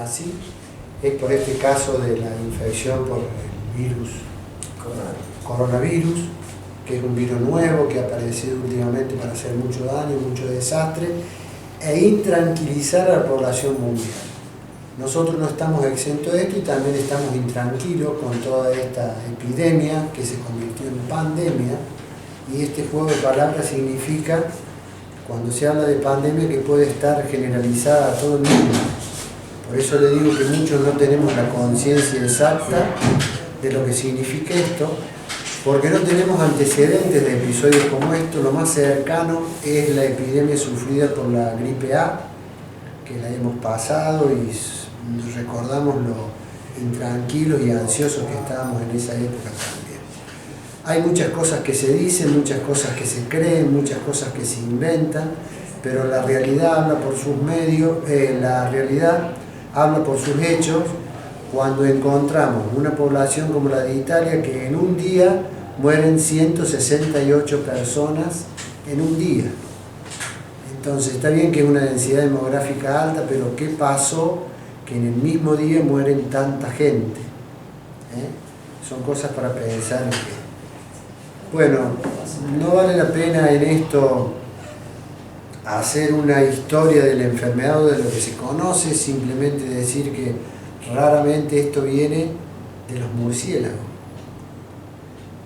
así, es por este caso de la infección por el virus coronavirus, que es un virus nuevo que ha aparecido últimamente para hacer mucho daño, mucho desastre, e intranquilizar a la población mundial. Nosotros no estamos exentos de esto y también estamos intranquilos con toda esta epidemia que se convirtió en pandemia, y este juego de palabras significa, cuando se habla de pandemia, que puede estar generalizada a todo el mundo. Por eso le digo que muchos no tenemos la conciencia exacta de lo que significa esto, porque no tenemos antecedentes de episodios como esto. Lo más cercano es la epidemia sufrida por la gripe A, que la hemos pasado y nos recordamos lo intranquilos y ansiosos que estábamos en esa época también. Hay muchas cosas que se dicen, muchas cosas que se creen, muchas cosas que se inventan, pero la realidad habla por sus medios, la realidad habla por sus hechos, cuando encontramos una población como la de Italia, que en un día mueren 168 personas en un día. Entonces está bien que es una densidad demográfica alta, pero ¿qué pasó que en el mismo día mueren tanta gente? Son cosas para pensar. Bueno, no vale la pena en esto hacer una historia de la enfermedad o de lo que se conoce, simplemente decir que raramente esto viene de los murciélagos.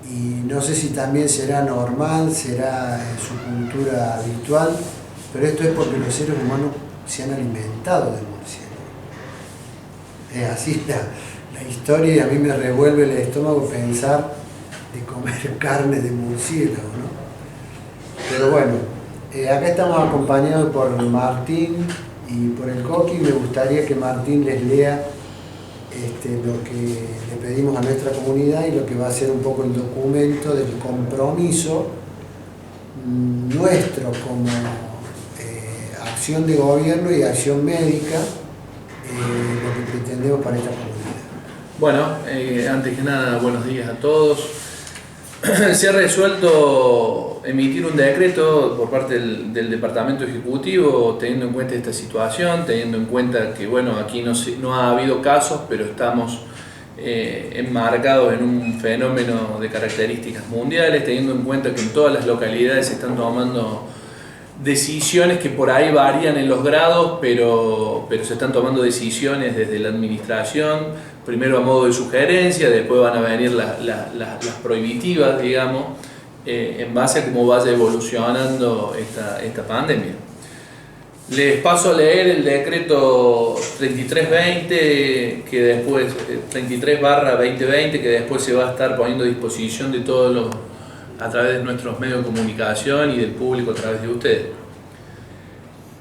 Y no sé si también será normal, será en su cultura habitual, pero esto es porque los seres humanos se han alimentado de murciélagos. Es así la historia, y a mí me revuelve el estómago pensar de comer carne de murciélago, ¿no? Pero bueno, acá estamos acompañados por Martín y por el Coqui. Me gustaría que Martín les lea lo que le pedimos a nuestra comunidad y lo que va a ser un poco el documento del compromiso nuestro como acción de gobierno y acción médica, lo que pretendemos para esta comunidad. Bueno, antes que nada, buenos días a todos. Se ha resuelto emitir un decreto por parte del Departamento Ejecutivo, teniendo en cuenta esta situación, teniendo en cuenta que, bueno, aquí no ha habido casos, pero estamos enmarcados en un fenómeno de características mundiales, teniendo en cuenta que en todas las localidades se están tomando decisiones que por ahí varían en los grados, pero se están tomando decisiones desde la administración, primero a modo de sugerencia, después van a venir las prohibitivas, digamos, en base a cómo vaya evolucionando esta pandemia. Les paso a leer el decreto 3320, que después, 33/2020, que después se va a estar poniendo a disposición de todos a través de nuestros medios de comunicación y del público a través de ustedes.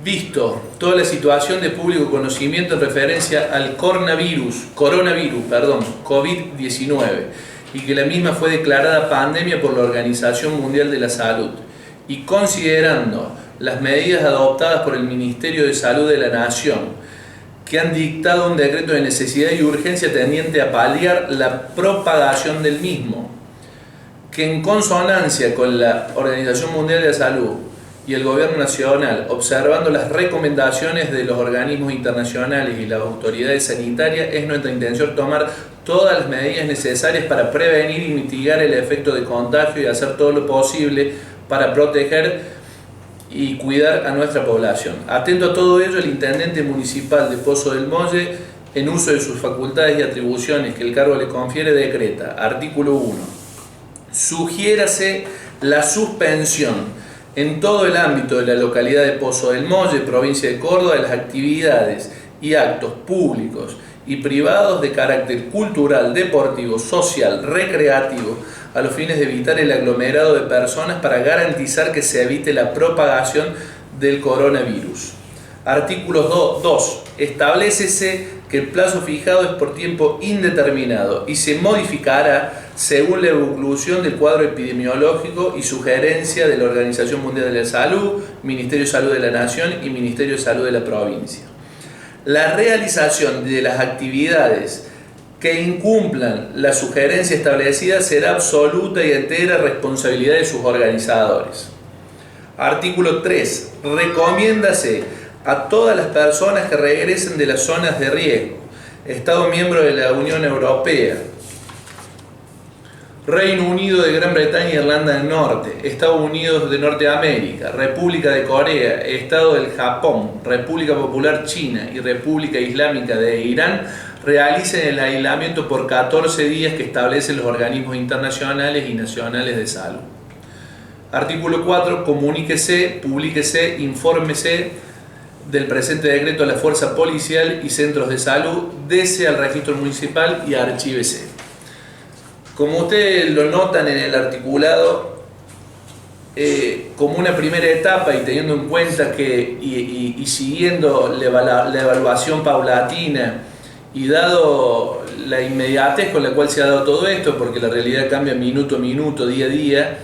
Visto toda la situación de público conocimiento en referencia al coronavirus, COVID-19, y que la misma fue declarada pandemia por la Organización Mundial de la Salud, y considerando las medidas adoptadas por el Ministerio de Salud de la Nación, que han dictado un decreto de necesidad y urgencia tendiente a paliar la propagación del mismo, que en consonancia con la Organización Mundial de la Salud y el Gobierno Nacional, observando las recomendaciones de los organismos internacionales y las autoridades sanitarias, es nuestra intención tomar todas las medidas necesarias para prevenir y mitigar el efecto de contagio y hacer todo lo posible para proteger y cuidar a nuestra población. Atento a todo ello, el Intendente Municipal de Pozo del Molle, en uso de sus facultades y atribuciones que el cargo le confiere, decreta, artículo 1, sugiérase la suspensión en todo el ámbito de la localidad de Pozo del Molle, provincia de Córdoba, de las actividades y actos públicos y privados de carácter cultural, deportivo, social, recreativo, a los fines de evitar el aglomerado de personas para garantizar que se evite la propagación del coronavirus. Artículo 2. Establécese que el plazo fijado es por tiempo indeterminado y se modificará según la evolución del cuadro epidemiológico y sugerencia de la Organización Mundial de la Salud, Ministerio de Salud de la Nación y Ministerio de Salud de la provincia. La realización de las actividades que incumplan la sugerencia establecida será absoluta y entera responsabilidad de sus organizadores. Artículo 3. Recomiéndase a todas las personas que regresen de las zonas de riesgo, Estado miembro de la Unión Europea, Reino Unido de Gran Bretaña e Irlanda del Norte, Estados Unidos de Norteamérica, República de Corea, Estado del Japón, República Popular China y República Islámica de Irán realicen el aislamiento por 14 días que establecen los organismos internacionales y nacionales de salud. Artículo 4. Comuníquese, publíquese, infórmese del presente decreto a la fuerza policial y centros de salud, dese al registro municipal y archívese. Como ustedes lo notan en el articulado, como una primera etapa y teniendo en cuenta que y siguiendo la evaluación paulatina y dado la inmediatez con la cual se ha dado todo esto, porque la realidad cambia minuto a minuto, día a día,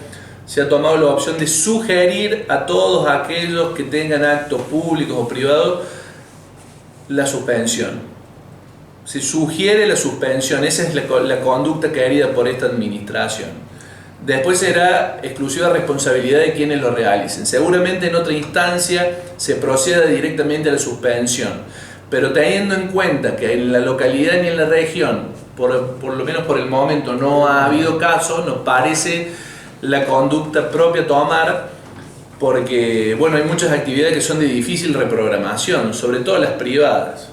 se ha tomado la opción de sugerir a todos aquellos que tengan actos públicos o privados la suspensión. Se sugiere la suspensión, esa es la conducta querida por esta administración. Después será exclusiva responsabilidad de quienes lo realicen. Seguramente en otra instancia se proceda directamente a la suspensión, pero teniendo en cuenta que en la localidad ni en la región, por lo menos por el momento, no ha habido caso, nos parece la conducta propia a tomar, porque bueno, hay muchas actividades que son de difícil reprogramación, sobre todo las privadas,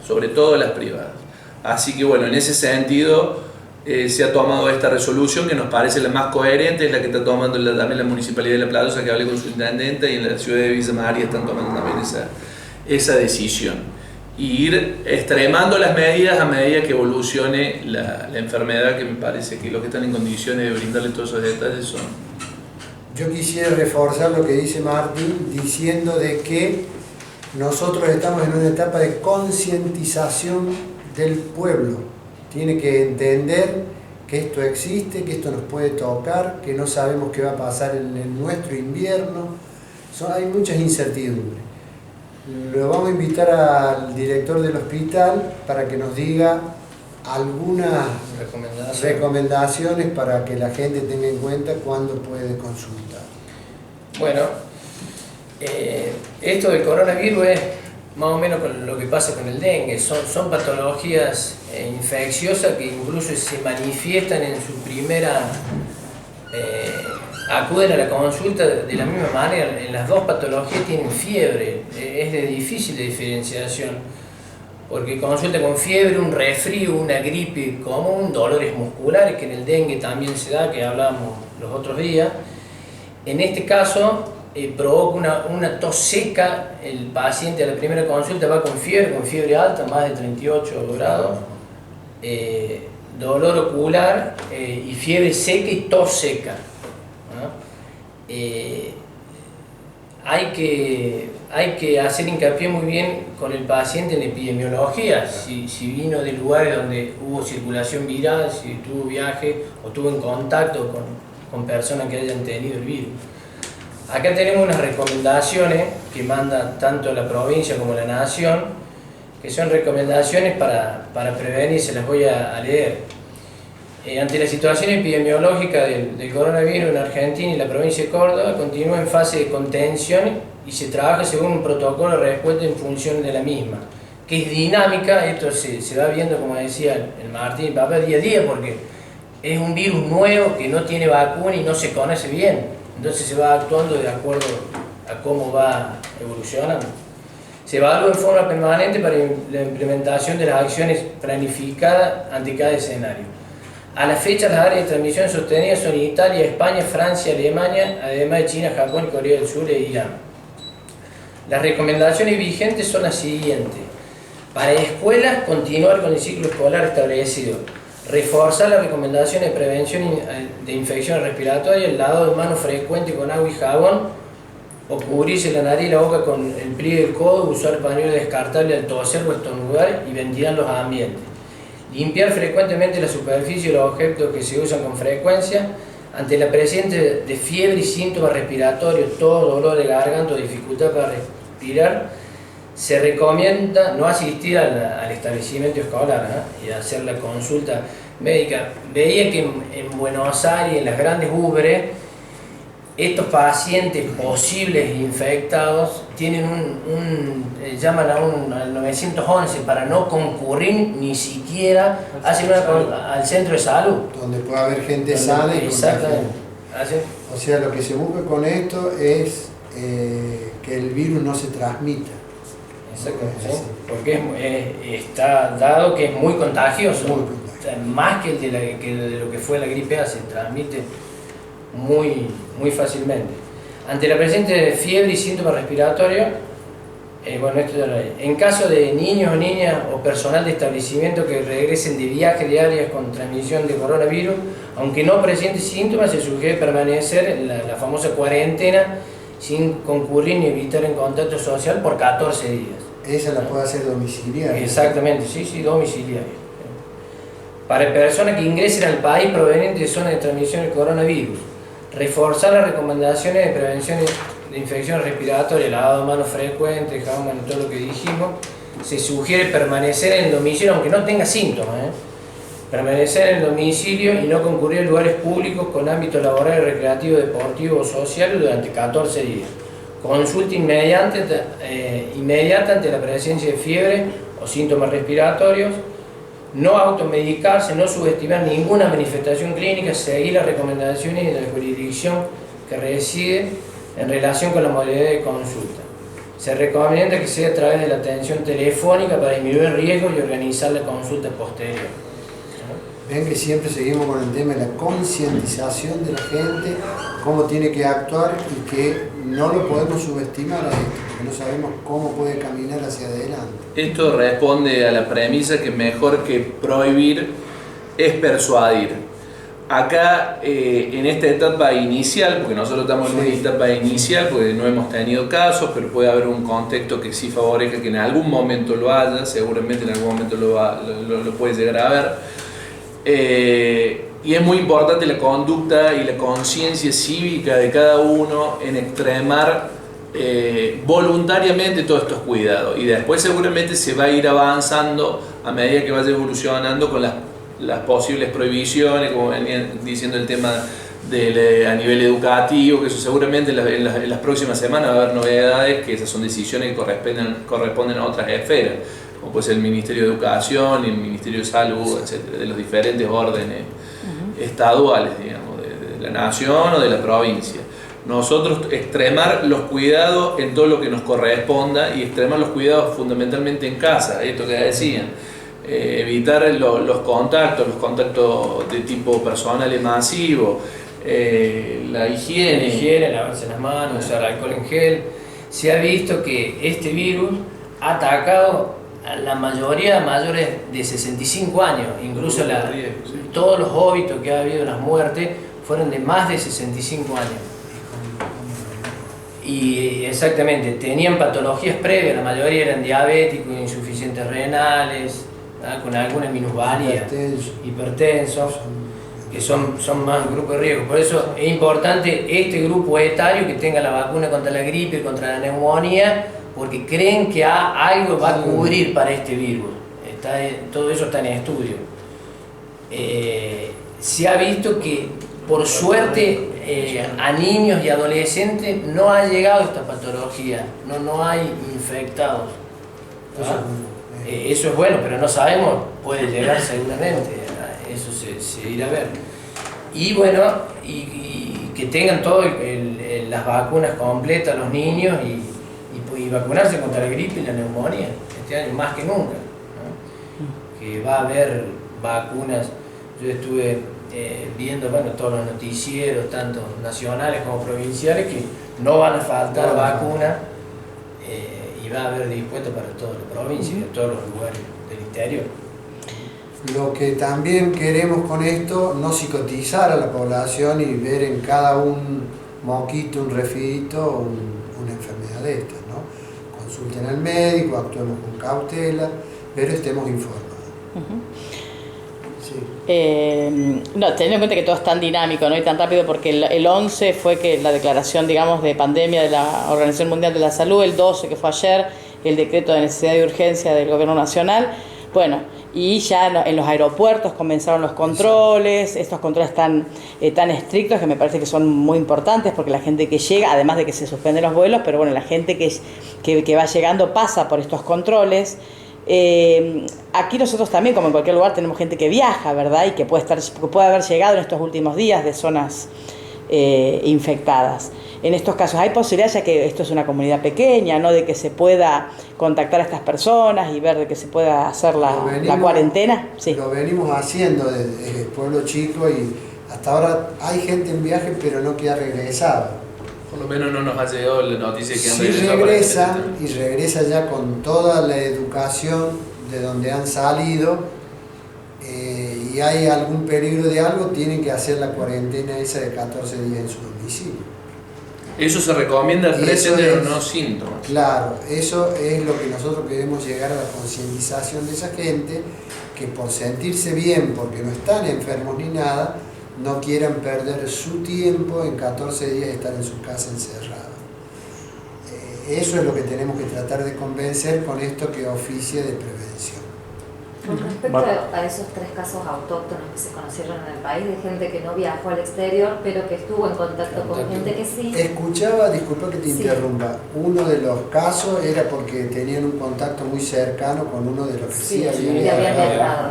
Así que bueno, en ese sentido se ha tomado esta resolución que nos parece la más coherente, es la que está tomando también la Municipalidad de La Plata, que hablé con su intendente, y en la ciudad de Villa María están tomando también esa decisión. Y ir extremando las medidas a medida que evolucione la enfermedad, que me parece que los que están en condiciones de brindarle todos esos detalles son. Yo quisiera reforzar lo que dice Martín, diciendo de que nosotros estamos en una etapa de concientización del pueblo. Tiene que entender que esto existe, que esto nos puede tocar, que no sabemos qué va a pasar en nuestro invierno. Hay muchas incertidumbres. Lo vamos a invitar al director del hospital para que nos diga algunas recomendaciones para que la gente tenga en cuenta cuándo puede consultar. Bueno, esto del coronavirus es más o menos con lo que pasa con el dengue. Son patologías infecciosas que incluso se manifiestan en su primera... acuden a la consulta de la misma manera. En las dos patologías tienen fiebre, es de difícil diferenciación, porque consulta con fiebre, un resfrío, una gripe común, dolores musculares, que en el dengue también se da, que hablábamos los otros días. En este caso provoca una tos seca, el paciente a la primera consulta va con fiebre alta, más de 38 grados, dolor ocular y fiebre seca y tos seca. Hay que hacer hincapié muy bien con el paciente en epidemiología, si vino de lugares donde hubo circulación viral, si tuvo viaje o tuvo en contacto con personas que hayan tenido el virus. Acá tenemos unas recomendaciones que manda tanto la provincia como la nación, que son recomendaciones para prevenir, se las voy a leer. Ante la situación epidemiológica del coronavirus en Argentina y la provincia de Córdoba, continúa en fase de contención y se trabaja según un protocolo de respuesta en función de la misma, que es dinámica. Esto se va viendo, como decía el Martín y Papá, día a día, porque es un virus nuevo que no tiene vacuna y no se conoce bien, entonces se va actuando de acuerdo a cómo va evolucionando. Se evalúa en forma permanente para la implementación de las acciones planificadas ante cada escenario. A la fecha, las áreas de transmisión sostenidas son Italia, España, Francia, Alemania, además de China, Japón, Corea del Sur e Irán. Las recomendaciones vigentes son las siguientes. Para escuelas, continuar con el ciclo escolar establecido. Reforzar las recomendaciones de prevención de infecciones respiratorias, el lavado de manos frecuente con agua y jabón, o cubrirse la nariz y la boca con el pliegue del codo, usar pañuelo descartable al toser o estornudar y ventilar los ambientes. Limpiar frecuentemente la superficie y los objetos que se usan con frecuencia. Ante la presencia de fiebre y síntomas respiratorios, tos, dolor de garganta o dificultad para respirar, se recomienda no asistir al establecimiento escolar y hacer la consulta médica. Veía que en Buenos Aires, en las grandes urbes, estos pacientes posibles infectados tienen llaman al 911 para no concurrir ni siquiera al centro de salud. Donde puede haber gente sana y exactamente. O sea, lo que se busca con esto es que el virus no se transmita. Exactamente, ¿sí? Porque está dado que es muy contagioso. Muy contagioso. O sea, más que de lo que fue la gripe A, se transmite muy fácilmente. Ante la presencia de fiebre y síntomas respiratorios, en caso de niños o niñas o personal de establecimiento que regresen de viaje de áreas con transmisión de coronavirus, aunque no presente síntomas, se sugiere permanecer en la famosa cuarentena sin concurrir ni evitar en contacto social por 14 días. Esa la puede hacer domiciliaria. Exactamente, sí, domiciliaria. Para personas que ingresen al país provenientes de zonas de transmisión del coronavirus, reforzar las recomendaciones de prevención de infecciones respiratorias, lavado de manos frecuente, jabón, todo lo que dijimos. Se sugiere permanecer en el domicilio, aunque no tenga síntomas, permanecer en el domicilio y no concurrir a lugares públicos con ámbito laboral, recreativo, deportivo o social durante 14 días. Consulta inmediata ante la presencia de fiebre o síntomas respiratorios. No automedicarse, no subestimar ninguna manifestación clínica, seguir las recomendaciones de la jurisdicción que reside en relación con la modalidad de consulta. Se recomienda que sea a través de la atención telefónica para disminuir el riesgo y organizar la consulta posterior. Ven que siempre seguimos con el tema de la concientización de la gente, cómo tiene que actuar y que no lo podemos subestimar a esto, porque no sabemos cómo puede caminar hacia adelante. Esto responde a la premisa que mejor que prohibir es persuadir. Acá, en esta etapa inicial, porque nosotros estamos en una etapa inicial, porque no hemos tenido casos, pero puede haber un contexto que sí favorezca que en algún momento lo haya, seguramente en algún momento lo puede llegar a haber. Y es muy importante la conducta y la conciencia cívica de cada uno en extremar voluntariamente todos estos cuidados, y después seguramente se va a ir avanzando a medida que vaya evolucionando con las posibles prohibiciones, como venía diciendo el tema a nivel educativo, que eso seguramente en las próximas semanas va a haber novedades, que esas son decisiones que corresponden a otras esferas, como puede ser el Ministerio de Educación y el Ministerio de Salud, etcétera, de los diferentes órdenes estaduales, digamos, de la nación o de la provincia. Nosotros extremar los cuidados en todo lo que nos corresponda y extremar los cuidados fundamentalmente en casa, esto que decían, evitar los contactos de tipo personal y masivo, la higiene, lavarse las manos, usar alcohol en gel. Se ha visto que este virus ha atacado a la mayoría mayores de 65 años, incluso todos los óbitos que ha habido, las muertes, fueron de más de 65 años. Y exactamente, tenían patologías previas, la mayoría eran diabéticos, insuficientes renales, con alguna minusvalía, hipertensos, que son más grupos de riesgo. Por eso es importante este grupo etario que tenga la vacuna contra la gripe, contra la neumonía, porque creen que algo va a cubrir para este virus. Todo eso está en estudio. Se ha visto que, por suerte, a niños y adolescentes no ha llegado esta patología, no hay infectados. Eso es bueno, pero no sabemos, puede llegar seguramente, eso se irá a ver. Y bueno, y que tengan todas las vacunas completas los niños y vacunarse contra la gripe y la neumonía, este año más que nunca, ¿no? Que va a haber vacunas. Yo estuve viendo todos los noticieros, tanto nacionales como provinciales, que no van a faltar vacunas y va a haber dispuesto para toda la provincia y todos los lugares del interior. Lo que también queremos con esto, no psicotizar a la población y ver en cada un moquito, un resfriado, una enfermedad de estas, ¿no? Consulten al médico, actuemos con cautela, pero estemos informados. Sí. No, teniendo en cuenta que todo es tan dinámico, ¿no? Y tan rápido, porque el 11 fue que la declaración, digamos, de pandemia de la Organización Mundial de la Salud, el 12 que fue ayer, el decreto de necesidad y urgencia del Gobierno Nacional. Bueno, y ya en los aeropuertos comenzaron los controles, estos controles tan estrictos que me parece que son muy importantes porque la gente que llega, además de que se suspenden los vuelos, pero bueno, la gente que va llegando pasa por estos controles. Aquí nosotros también, como en cualquier lugar, tenemos gente que viaja, ¿verdad? Y que puede haber llegado en estos últimos días de zonas infectadas. En estos casos hay posibilidad, ya que esto es una comunidad pequeña, ¿no?, de que se pueda contactar a estas personas y ver de que se pueda hacer la cuarentena. Sí. Lo venimos haciendo desde el pueblo chico y hasta ahora hay gente en viaje, pero no que ha regresado. Por lo menos no nos ha llegado la noticia que han Sí regresa, y regresa ya con toda la educación de donde han salido, y hay algún peligro de algo, tienen que hacer la cuarentena esa de 14 días en su domicilio. Eso se recomienda al precio de los no síntomas. Claro, eso es lo que nosotros queremos llegar a la concientización de esa gente, que por sentirse bien, porque no están enfermos ni nada, no quieran perder su tiempo en 14 días de estar en su casa encerrado. Eso es lo que tenemos que tratar de convencer con esto que oficia de prevención. Con respecto a esos 3 casos autóctonos que se conocieron en el país, de gente que no viajó al exterior, pero que estuvo en contacto con gente que sí. Escuchaba, disculpa que te interrumpa, uno de los casos era porque tenían un contacto muy cercano con uno de los que sí habían viajado.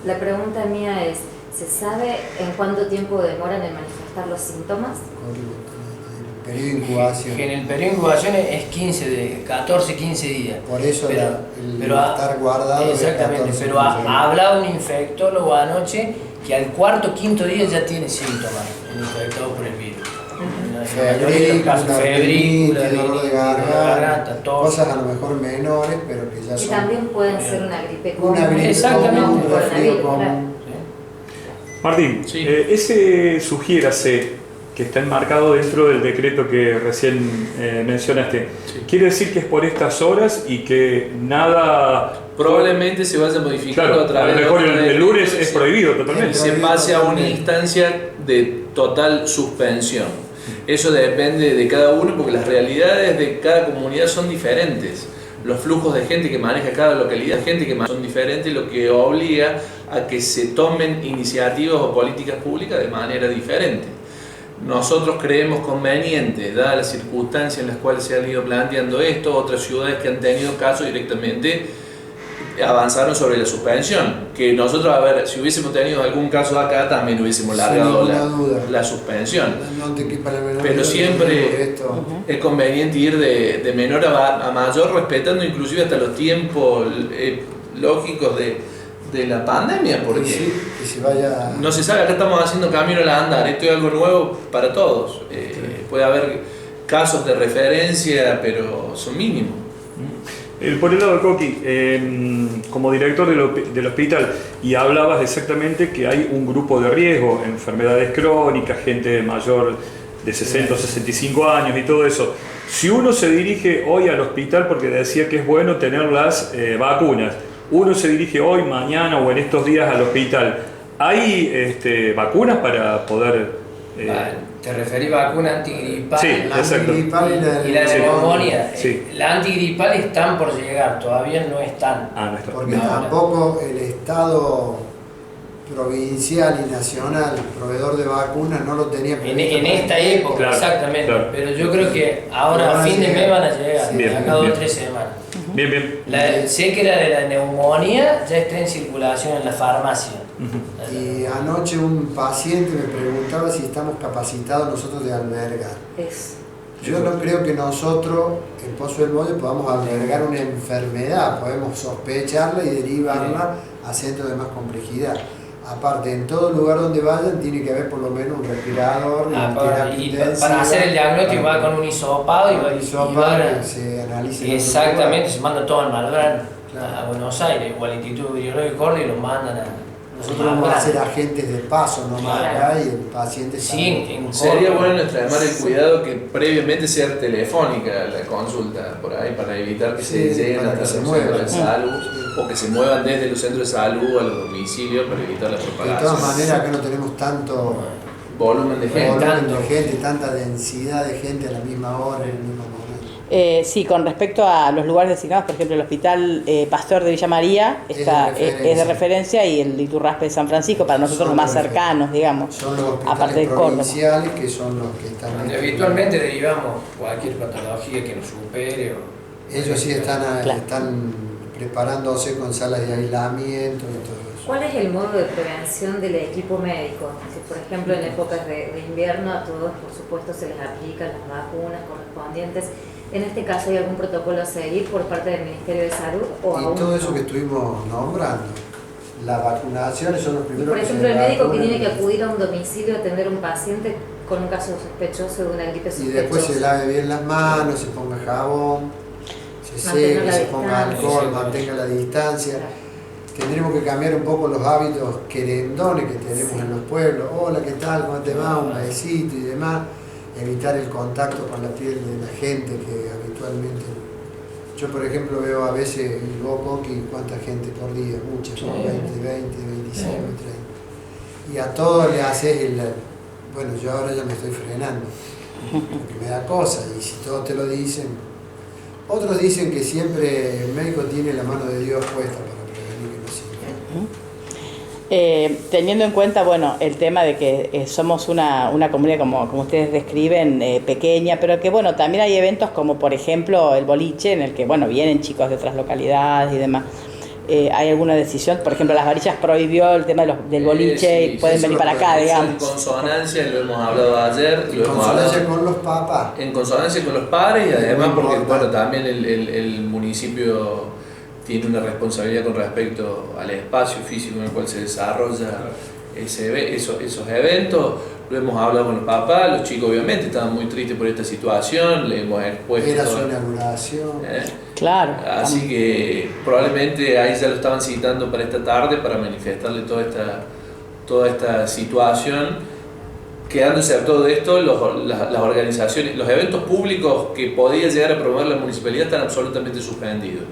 La pregunta mía es, ¿se sabe en cuánto tiempo demoran en manifestar los síntomas? El periodo de incubación. En el periodo de incubación es 14-15 días. Por eso pero estar guardado. Exactamente, pero ha hablado un infectólogo anoche que al 4-5 día ya tiene síntomas, el infectado por el virus. Febrícula, dolor de garganta, cosas a lo mejor menores, pero que ya son. Y también pueden ser una gripe común. Exactamente. Un resfrío común. Martín, sí. Ese sugiérase que está enmarcado dentro del decreto que recién mencionaste. Sí. ¿Quiere decir que es por estas horas y que nada... Probablemente se vaya modificando a través a lo mejor de el lunes es prohibido totalmente. se pase a una instancia de total suspensión. Eso depende de cada uno porque las realidades de cada comunidad son diferentes. Los flujos de gente que maneja cada localidad, son diferentes, lo que obliga a que se tomen iniciativas o políticas públicas de manera diferente. Nosotros creemos conveniente, dadas las circunstancias en las cuales se han ido planteando esto, otras ciudades que han tenido casos directamente avanzaron sobre la suspensión. Que nosotros, a ver, si hubiésemos tenido algún caso acá, también hubiésemos largado la suspensión. Pero siempre es conveniente ir de menor a mayor, respetando inclusive hasta los tiempos lógicos de la pandemia, porque que se vaya... no se sabe, acá estamos haciendo camino al andar, esto es algo nuevo para todos. Puede haber casos de referencia, pero son mínimos. Por el lado de Coqui, como director del hospital, y hablabas exactamente que hay un grupo de riesgo, enfermedades crónicas, gente mayor de 60 o 65 años y todo eso. Si uno se dirige hoy al hospital porque decía que es bueno tener las vacunas, uno se dirige hoy, mañana o en estos días al hospital, ¿hay vacunas para poder...? ¿Te referís a vacuna antigripal? Sí, exacto. Y la de neumonía. Sí. La antigripal están por llegar, todavía no están. No están. Porque tampoco el Estado provincial y nacional, proveedor de vacunas, no lo tenía previsto. En esta época, claro, exactamente. Claro. Pero yo creo que ahora a fin de mes van a llegar, Bien, acá 2 o bien. 3 semanas. Bien. Sé que la de la neumonía ya está en circulación en la farmacia. Y anoche un paciente me preguntaba si estamos capacitados nosotros de albergar. Yo no creo que nosotros, en Pozo del Molde, podamos albergar una enfermedad, podemos sospecharla y derivarla a centros de más complejidad. Aparte, en todo lugar donde vayan tiene que haber por lo menos un respirador, para hacer el diagnóstico va con un hisopado y se analiza. Exactamente, se manda todo al Malbrán, a Buenos Aires o al Instituto Virológico Córdoba y lo mandan a... Nosotros vamos a ser agentes de paso nomás acá y el paciente sería bueno extremar el cuidado que previamente sea telefónica la consulta por ahí para evitar que se lleguen hasta los centros de salud o que se muevan desde los centros de salud a los domicilios para evitar la propagación. De todas maneras acá no tenemos tanto volumen de gente, tanta densidad de gente a la misma hora, en el mismo momento. Sí, con respecto a los lugares designados, por ejemplo, el Hospital Pasteur de Villa María es de referencia y el Iturraspe de San Francisco, para nosotros los más cercanos, digamos, son los aparte de hospitales Córdoba. provinciales que son los que están... Donde habitualmente derivamos cualquier patología que nos supere. Ellos sí están Claro. preparándose con salas de aislamiento y todo eso. ¿Cuál es el modo de prevención del equipo médico? Si, por ejemplo, en épocas de invierno a todos, por supuesto, se les aplican las vacunas correspondientes. En este caso, ¿hay algún protocolo a seguir por parte del Ministerio de Salud? ¿O Y aún todo no? eso que estuvimos nombrando, las vacunaciones son los Y, primeros por que ejemplo, se el médico que vacunan. tiene que acudir a un domicilio a atender a un paciente con un caso sospechoso de una gripe Y sospechosa. después se lave bien las manos, se ponga jabón, se Mantener seque, la se ponga distancia. alcohol, mantenga la distancia. Claro. Tendremos que cambiar un poco los hábitos querendones que tenemos en los pueblos. Hola, ¿qué tal? ¿Cómo te va? Un besito y demás. Evitar el contacto con la piel de la gente que habitualmente... Yo, por ejemplo, veo a veces el Coqui, cuánta gente por día, mucha, ¿no? 20, 25, 30. Y a todos le haces el... Bueno, yo ahora ya me estoy frenando, porque me da cosa, y si todos te lo dicen... Otros dicen que siempre el médico tiene la mano de Dios puesta para prevenir que no siga. Teniendo en cuenta, bueno, el tema de que somos una comunidad, como ustedes describen, pequeña, pero que, bueno, también hay eventos como, por ejemplo, el boliche, en el que, bueno, vienen chicos de otras localidades y demás. ¿Hay alguna decisión? Por ejemplo, Las Varillas prohibió el tema del boliche y pueden venir para acá, digamos. En consonancia, lo hemos hablado ayer, En lo hemos consonancia hablado con los papás. en consonancia con los padres y además Muy porque, importante. bueno, también el municipio tiene una responsabilidad con respecto al espacio físico en el cual se desarrolla esos eventos. Lo hemos hablado con los papás, los chicos obviamente estaban muy tristes por esta situación, le hemos expuesto Era su todo. inauguración. Claro. Así que probablemente ahí ya lo estaban citando para esta tarde para manifestarle toda esta situación. Quedándose a todo esto, las organizaciones, los eventos públicos que podía llegar a promover la municipalidad están absolutamente suspendidos.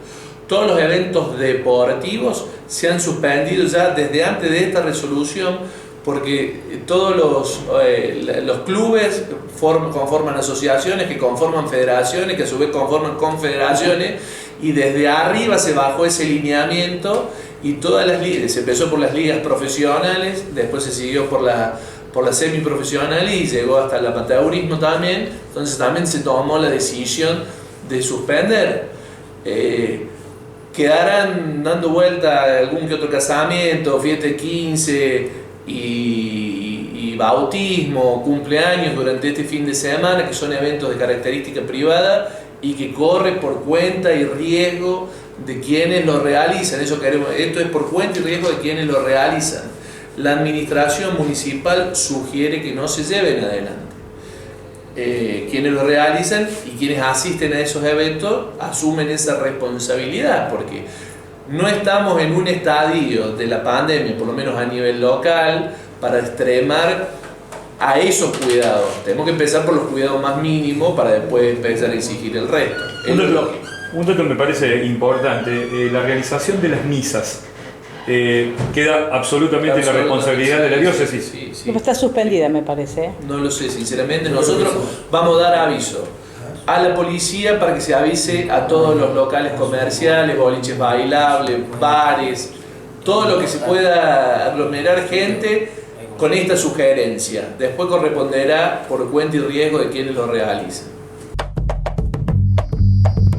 Todos los eventos deportivos se han suspendido ya desde antes de esta resolución porque todos los clubes conforman asociaciones que conforman federaciones que a su vez conforman confederaciones y desde arriba se bajó ese lineamiento y todas las ligas, se empezó por las ligas profesionales, después se siguió por las semiprofesionales y llegó hasta el amateurismo también, entonces también se tomó la decisión de suspender. Quedarán dando vuelta algún que otro casamiento, fiesta de 15 y bautismo, cumpleaños durante este fin de semana, que son eventos de característica privada y que corre por cuenta y riesgo de quienes lo realizan. Eso queremos, esto es por cuenta y riesgo de quienes lo realizan. La administración municipal sugiere que no se lleven adelante. Quienes lo realizan y quienes asisten a esos eventos asumen esa responsabilidad porque no estamos en un estadio de la pandemia, por lo menos a nivel local, para extremar a esos cuidados. Tenemos que empezar por los cuidados más mínimos para después empezar a exigir el resto. Un dato me parece importante, la realización de las misas. Queda absolutamente en la responsabilidad de la diócesis. Sí. Pero está suspendida, me parece. No lo sé, sinceramente. Nosotros vamos a dar aviso a la policía para que se avise a todos los locales comerciales, boliches bailables, bares, todo lo que se pueda aglomerar gente con esta sugerencia. Después corresponderá por cuenta y riesgo de quienes lo realicen.